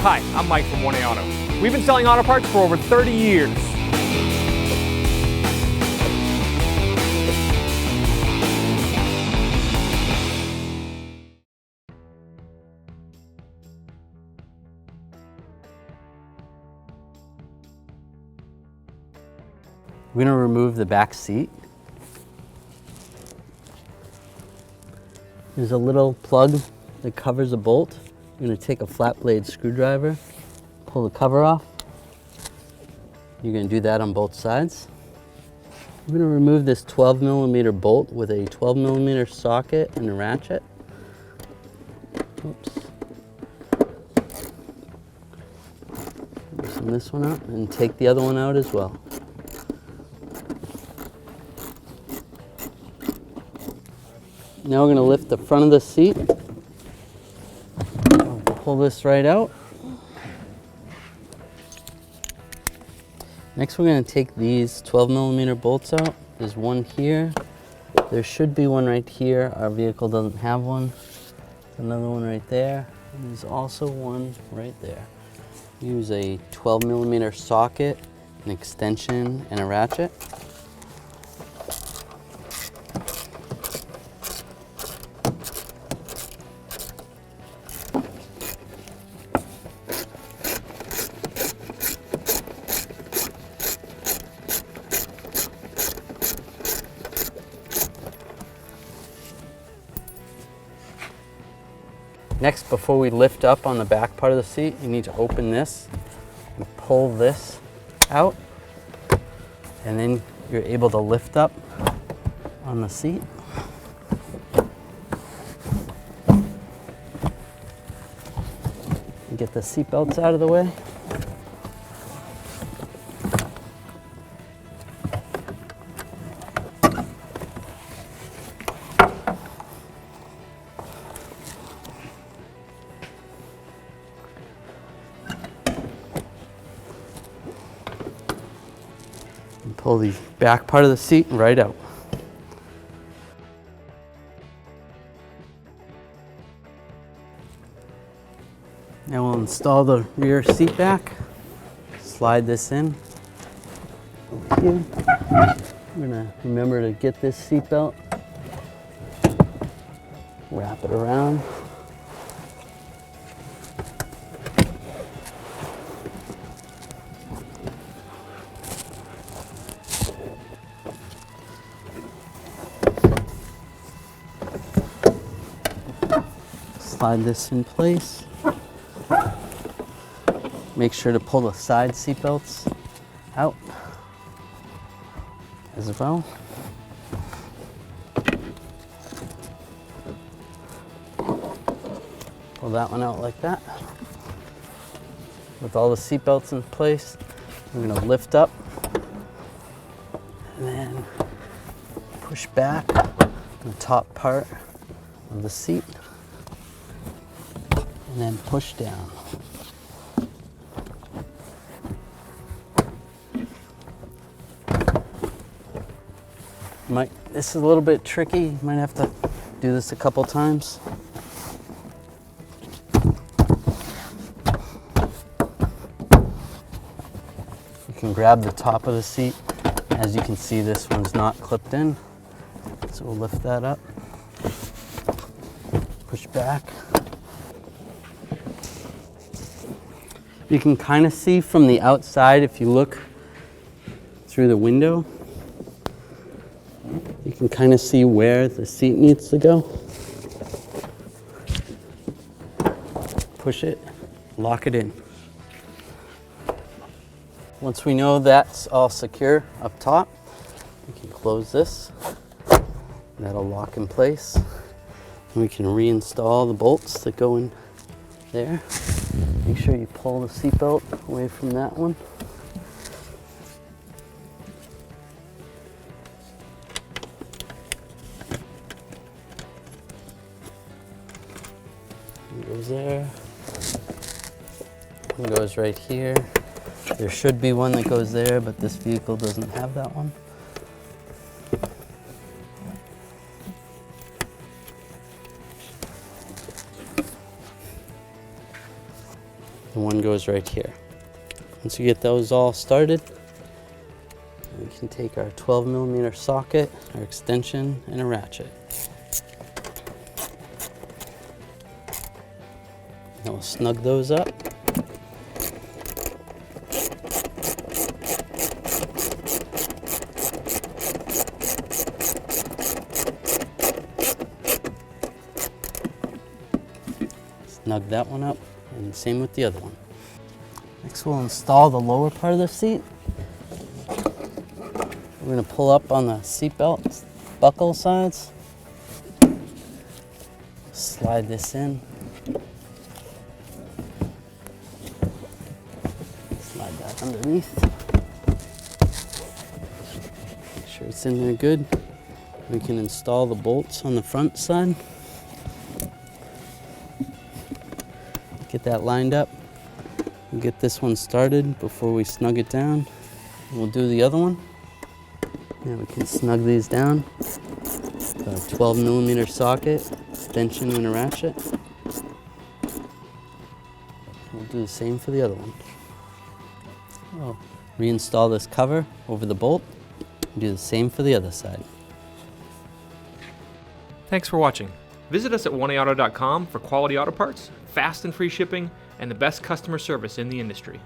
Hi, I'm Mike from 1A Auto. We've been selling auto parts for over 30 years. We're going to remove the back seat. There's a little plug that covers a bolt. You're going to take a flat blade screwdriver, pull the cover off. You're going to do that on both sides. We're going to remove this 12mm bolt with a 12mm socket and a ratchet. Oops. Loosen this one out and take the other one out as well. Now we're going to lift the front of the seat. I'll pull this right out. Next we're going to take these 12mm bolts out. There's one here. There should be one right here. Our vehicle doesn't have one. Another one right there. And there's also one right there. Use a 12mm socket, an extension, and a ratchet. Next, before we lift up on the back part of the seat, you need to open this and pull this out, and then you're able to lift up on the seat. Get the seat belts out of the way. Pull the back part of the seat right out. Now we'll install the rear seat back. Slide this in. Here. We're gonna remember to get this seat belt. Wrap it around. Slide this in place. Make sure to pull the side seat belts out as well. Pull that one out like that. With all the seat belts in place, we're going to lift up and then push back the top part of the seat. And then push down. This is a little bit tricky. You might have to do this a couple times. You can grab the top of the seat. As you can see, this one's not clipped in. So we'll lift that up. Push back. You can kind of see from the outside, if you look through the window, you can kind of see where the seat needs to go. Push it, lock it in. Once we know that's all secure up top, we can close this. That'll lock in place. And we can reinstall the bolts that go in there. Make sure you pull the seatbelt away from that one. It goes there. One goes right here. There should be one that goes there, but this vehicle doesn't have that one. and one goes right here. Once we get those all started, we can take our 12mm socket, our extension, and a ratchet. Now we'll snug those up. Snug that one up, and same with the other one. Next we'll install the lower part of the seat. We're going to pull up on the seat belt buckle sides. Slide this in. Slide that underneath. Make sure it's in there good. We can install the bolts on the front side. Get that lined up. We'll get this one started before we snug it down. We'll do the other one. Now we can snug these down. A 12mm socket, extension, and a ratchet. We'll do the same for the other one. We'll reinstall this cover over the bolt and do the same for the other side. Thanks for watching. Visit us at oneauto.com for quality auto parts, fast and free shipping, and the best customer service in the industry.